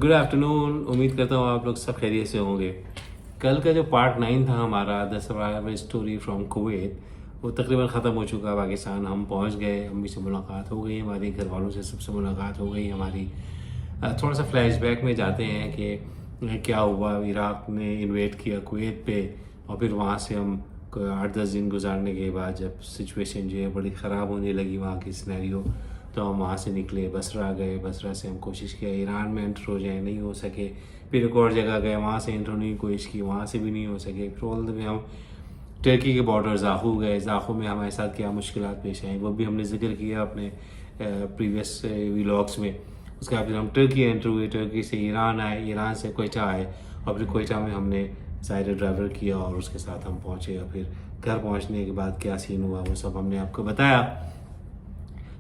Good afternoon. उम्मीद करता हूँ आप लोग सब खैरियत से होंगे। कल का जो पार्ट 9 था हमारा the survival story from Kuwait, वो तकरीबन ख़त्म हो चुका। पाकिस्तान हम पहुँच गए, अम्मी से मुलाकात हो गई, हमारी घर वालों से सबसे मुलाकात हो गई हमारी। थोड़ा सा फ्लैशबैक में जाते हैं कि क्या हुआ। इराक़ ने इन्वेड किया कुवैत पे, और फिर वहाँ से हम 8-10 दिन गुजारने के बाद जब सिचुएशन जो है बड़ी ख़राब होने लगी वहाँ की सिनेरियो, तो हम वहाँ से निकले, बसरा गए। बसरा से हम कोशिश किया ईरान में एंटर हो जाए, नहीं हो सके। फिर एक और जगह गए, वहाँ से एंटर होने की कोशिश की, वहाँ से भी नहीं हो सके। फिर ऑल द वे हम टर्की के बॉर्डर ज़ाखू गए। ज़ाखू में हमारे साथ क्या मुश्किलात पेश आई वो भी हमने जिक्र किया अपने प्रीवियस व्लॉग्स में। उसके बाद फिर हम टर्की एंटर हुए, टर्की से ईरान आए, ईरान से कोयटा आए, और फिर कोयटा में हमने ज़ाहिर ड्राइवर किया और उसके साथ हम पहुँचे। और फिर घर पहुँचने के बाद क्या सीन हुआ वो सब हमने आपको बताया।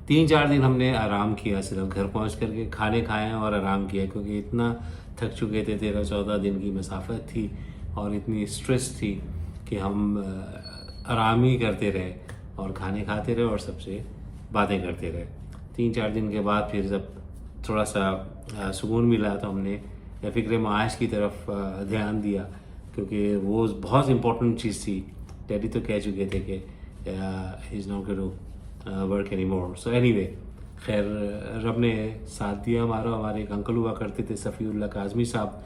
3-4 दिन हमने आराम किया, सिर्फ घर पहुंच करके खाने खाए और आराम किया, क्योंकि इतना थक चुके थे। 13-14 दिन की मसाफत थी और इतनी स्ट्रेस थी कि हम आराम ही करते रहे और खाने खाते रहे और सबसे बातें करते रहे। 3-4 दिन के बाद फिर जब थोड़ा सा सुकून मिला तो हमने फ़िक्र माश की तरफ ध्यान दिया, क्योंकि वो बहुत इम्पोर्टेंट चीज़ थी। डैडी तो कह चुके थे कि he is not going to work any more. So anyway, खैर रब ने साथ दिया हमारा। हमारे एक अंकल हुआ करते थे, सफ़ीउल्लाह काज़मी साहब,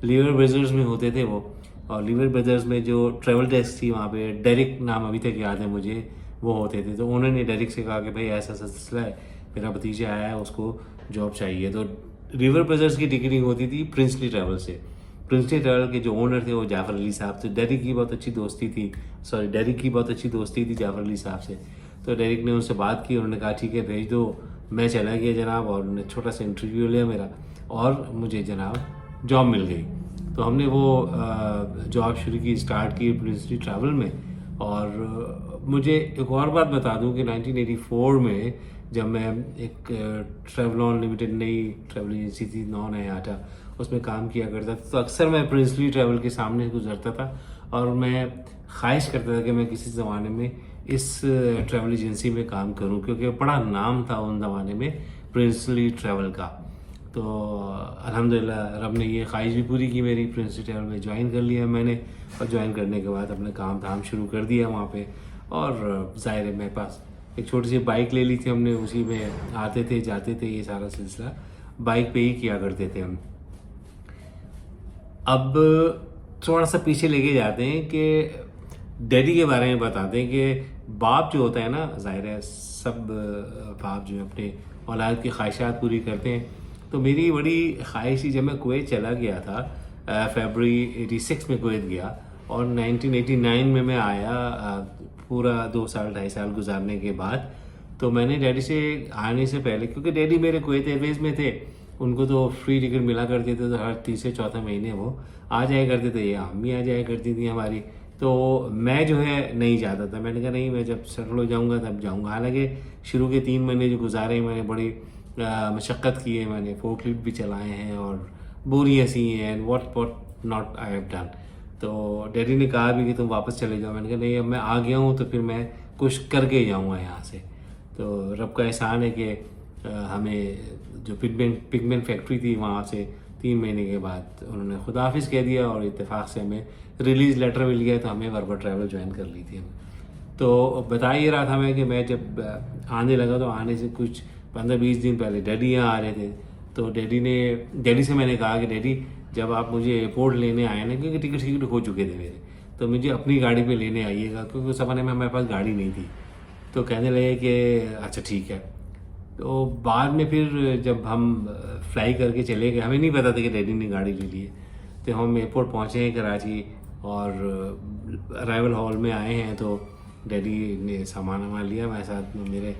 लीवर ब्रदर्स में होते थे वो। और लीवर ब्रदर्स में जो ट्रैवल डेस्क थी वहाँ पे, डेरिक नाम अभी तक याद है मुझे, वो होते थे। तो उन्होंने डेरिक से कहा कि भाई ऐसा ऐसा सिलसिला है, मेरा भतीजा आया है, उसको जॉब चाहिए। तो लीवर ब्रदर्स की टिकटिंग होती थी प्रिंसली ट्रैवल से। प्रिंसली ट्रैवल के जो ओनर थे वो जाफ़र अली साहब थे। डेरिक की बहुत अच्छी दोस्ती थी, जाफ़र अली साहब से। तो डेरिक ने उनसे बात की, उन्होंने कहा ठीक है भेज दो। मैं चला गया जनाब, और उन्होंने छोटा सा इंटरव्यू लिया मेरा, और मुझे जनाब जॉब मिल गई। तो हमने वो जॉब स्टार्ट की प्रिंसली ट्रैवल में। और मुझे एक और बात बता दूं कि 1984 में जब मैं एक ट्रैवलॉन लिमिटेड नई ट्रैवल एजेंसी थी, नया था, उसमें काम किया करता था, तो अक्सर मैं प्रिंसली ट्रैवल के सामने गुजरता था और मैं ख्वाहिश करता था कि मैं किसी ज़माने में इस ट्रैवल एजेंसी में काम करूं, क्योंकि बड़ा नाम था उन ज़माने में प्रिंसली ट्रैवल का। तो अल्हम्दुलिल्लाह रब ने ये ख्वाहिश भी पूरी की मेरी। प्रिंसली ट्रैवल में ज्वाइन कर लिया मैंने, और ज्वाइन करने के बाद अपने काम धाम शुरू कर दिया वहाँ पे। और ज़ाहिर है मेरे पास एक छोटी सी बाइक ले ली थी हमने, उसी में आते थे जाते थे, ये सारा सिलसिला बाइक पे ही किया करते थे हम। अब थोड़ा सा पीछे लेके जाते हैं कि डैडी के बारे में बताते हैं कि बाप जो होता है ना, ज़ाहिर है सब बाप जो अपने औलाद की ख्वाहिशात पूरी करते हैं। तो मेरी बड़ी ख्वाहिश थी, जब मैं कुवैत चला गया था, फरवरी 86 में कुवैत गया, और 1989 में मैं आया, पूरा 2 साल 2.5 साल गुजारने के बाद। तो मैंने डैडी से आने से पहले, क्योंकि डैडी मेरे कुवैत एयरवेज़ में थे, उनको तो फ्री टिकट मिला करते थे, तो हर तीसरे चौथे महीने वो आ जाया करते थे, या अम्मी आ जाया करती थी हमारी। तो मैं जो है नहीं जाता था। मैंने कहा नहीं, मैं जब सेटल हो जाऊंगा तब जाऊंगा। हालांकि शुरू के 3 महीने जो गुजारे मैंने बड़ी मशक्क़त की है, मैंने फोर्कलिफ्ट भी चलाए हैं और बोरियाँ सी हैं, and what not I have done. तो डैडी ने कहा भी कि तुम वापस चले जाओ। मैंने कहा नहीं, अब मैं आ गया हूँ तो फिर मैं कुछ करके जाऊँगा यहाँ से। तो रब का एहसान है कि हमें जो पिगमेंट फैक्ट्री थी वहाँ से 3 महीने के बाद उन्होंने खुदाफिज कह दिया, और इत्तेफाक से हमें रिलीज़ लेटर मिल गया, तो हमें वर्बा ट्रैवल ज्वाइन कर ली थी हमें। तो बता ही रहा था मैं कि मैं जब आने लगा तो आने से कुछ 15-20 दिन पहले डैडी यहाँ आ रहे थे। तो डैडी से मैंने कहा कि डैडी, जब आप मुझे एयरपोर्ट लेने आए ना, क्योंकि टिकट हो चुके थे मेरे, तो मुझे अपनी गाड़ी पे लेने आइएगा, क्योंकि उस ज़माने में हमारे पास गाड़ी नहीं थी। तो कहने लगे कि अच्छा ठीक है। तो बाद में फिर जब हम फ्लाई करके चले गए, हमें नहीं पता था कि डैडी ने गाड़ी ले ली है। तो हम एयरपोर्ट पहुँचे हैं कराची, और अराइवल हॉल में आए हैं, तो डैडी ने सामान वामान लिया मेरे साथ में। मेरे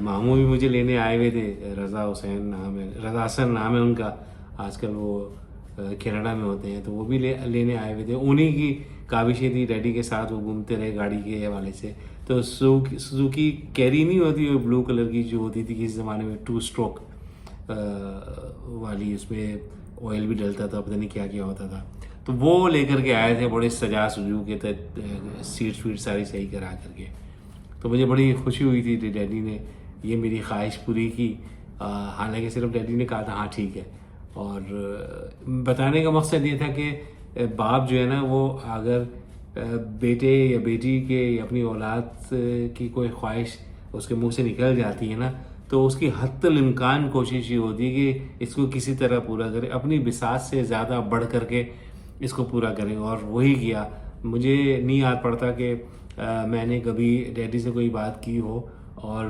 मामू भी मुझे लेने आए हुए थे, रज़ा हसन नाम है उनका, आजकल वो कनाडा में होते हैं, तो वो भी लेने आए हुए थे। उन्हीं की काविशें थी, डैडी के साथ वो घूमते रहे गाड़ी के हवाले से। तो सुजुकी कैरी नहीं होती, वो ब्लू कलर की जो होती थी किसी ज़माने में, 2 स्ट्रोक वाली, उसमें ऑयल भी डलता था, पता नहीं क्या क्या होता था। तो वो लेकर के आए थे, बड़े सजा सुजू के तहत, सीट वीट सारी सही करा करके। तो मुझे बड़ी खुशी हुई थी कि डैडी ने ये मेरी ख्वाहिश पूरी की। हालांकि सिर्फ डैडी ने कहा था हाँ ठीक है, और बताने का मकसद ये था कि बाप जो है ना वो अगर बेटे या बेटी के या अपनी औलाद की कोई ख्वाहिश उसके मुंह से निकल जाती है ना, तो उसकी हत्तुल इम्कान कोशिश ये होती है कि इसको किसी तरह पूरा करे, अपनी बिसात से ज़्यादा बढ़ करके इसको पूरा करें। और वही किया। मुझे नहीं याद पड़ता कि मैंने कभी डैडी से कोई बात की हो और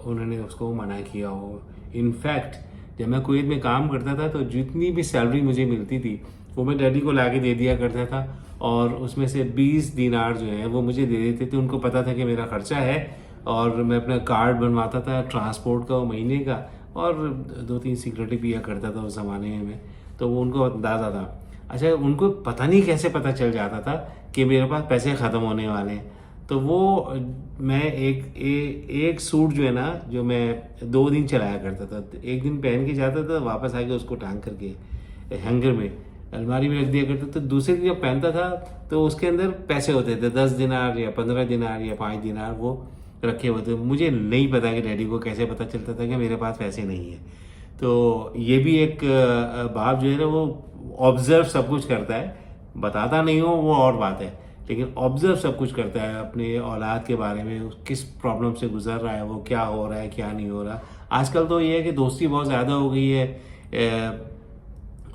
उन्होंने उसको मना किया हो। इनफैक्ट जब मैं कुवैत में काम करता था तो जितनी भी सैलरी मुझे मिलती थी वो मैं डैडी को ला के दे दिया करता था, और उसमें से 20 दिनार जो है वो मुझे दे देते थे। उनको पता था कि मेरा खर्चा है, और मैं अपना कार्ड बनवाता था ट्रांसपोर्ट का महीने का, और 2-3 सिगरेटें पिया करता था उस ज़माने में, तो वो उनको अंदाज़ा था। अच्छा, उनको पता नहीं कैसे पता चल जाता था कि मेरे पास पैसे ख़त्म होने वाले हैं। तो वो मैं एक सूट जो है ना, जो मैं 2 दिन चलाया करता था, एक दिन पहन के जाता था, वापस आके उसको टांग करके हैंगर में अलमारी में रख दिया करता। तो दूसरे दिन जब पहनता था तो उसके अंदर पैसे होते थे, 10 दिनार या 15 दिनार या 5 दिनार वो रखे हुए थे। मुझे नहीं पता कि डैडी को कैसे पता चलता था कि मेरे पास पैसे नहीं है। तो ये भी एक बाप जो है ना वो ऑब्जर्व सब कुछ करता है, बताता नहीं हो वो और बात है, लेकिन ऑब्जर्व सब कुछ करता है अपने औलाद के बारे में, किस प्रॉब्लम से गुजर रहा है, वो क्या हो रहा है क्या नहीं हो रहा। आजकल तो ये है कि दोस्ती बहुत ज़्यादा हो गई है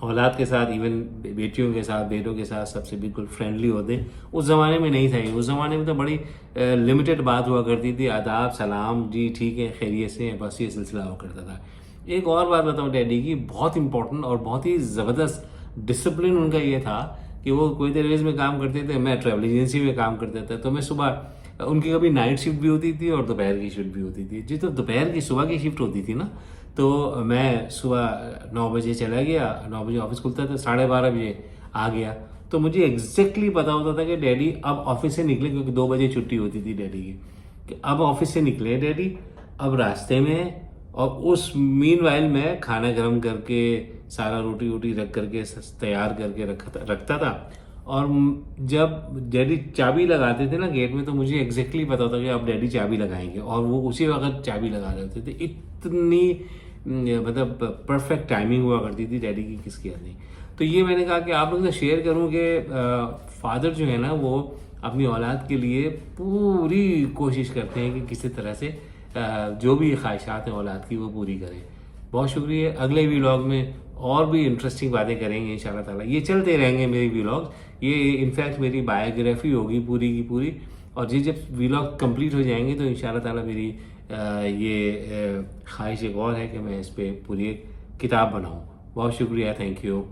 औलाद के साथ, इवन बेटियों के साथ, बेटों के साथ सबसे बिल्कुल फ्रेंडली होते हैं। उस ज़माने में नहीं था ये। उस ज़माने में तो बड़ी लिमिटेड बात हुआ करती थी, आदाब सलाम जी ठीक है खैरियत से, बस ये सिलसिला हुआ करता था। एक और बात बताऊँ डैडी की, बहुत इंपॉर्टेंट और बहुत ही ज़बरदस्त डिसिप्लिन उनका ये था कि वो कुवैत एयरवेज़ में काम करते थे, मैं ट्रैवल एजेंसी में काम करता था। तो मैं सुबह, उनकी कभी नाइट शिफ्ट भी होती थी और दोपहर की शिफ्ट भी होती थी। जी, तो दोपहर की सुबह की शिफ्ट होती थी ना, तो मैं सुबह 9 बजे चला गया, 9 बजे ऑफिस खुलता था, 12:30 बजे आ गया। तो मुझे एग्जैक्टली पता होता था कि डैडी अब ऑफिस से निकले, क्योंकि 2 बजे छुट्टी होती थी डैडी की, कि अब ऑफिस से निकले डैडी, अब रास्ते में। और उस मीनवाइल मैं खाना गर्म करके सारा रोटी वोटी रख करके तैयार करके रखता था। और जब डैडी चाबी लगाते थे ना गेट में, तो मुझे एग्जैक्टली पता होता कि अब डैडी चाबी लगाएंगे, और वो उसी वक्त चाबी लगा रहे होते थे। इतनी मतलब परफेक्ट टाइमिंग हुआ करती थी डैडी की, किसकी याद नहीं। तो ये मैंने कहा कि आप लोगों से शेयर करूं कि फादर जो है ना वो अपनी औलाद के लिए पूरी कोशिश करते हैं कि किसी तरह से जो भी ख्वाहिशात हैं औलाद की वो पूरी करें। बहुत शुक्रिया। अगले व्लॉग में और भी इंटरेस्टिंग बातें करेंगे इंशाल्लाह ताला। ये चलते रहेंगे मेरे व्लॉग, ये इनफैक्ट मेरी बायोग्राफी होगी पूरी की पूरी। और ये जब व्लॉग कंप्लीट हो जाएंगे तो इंशाल्लाह ताला मेरी ये ख्वाहिश एक और है कि मैं इस पर पूरी एक किताब बनाऊँ। बहुत शुक्रिया, थैंक यू।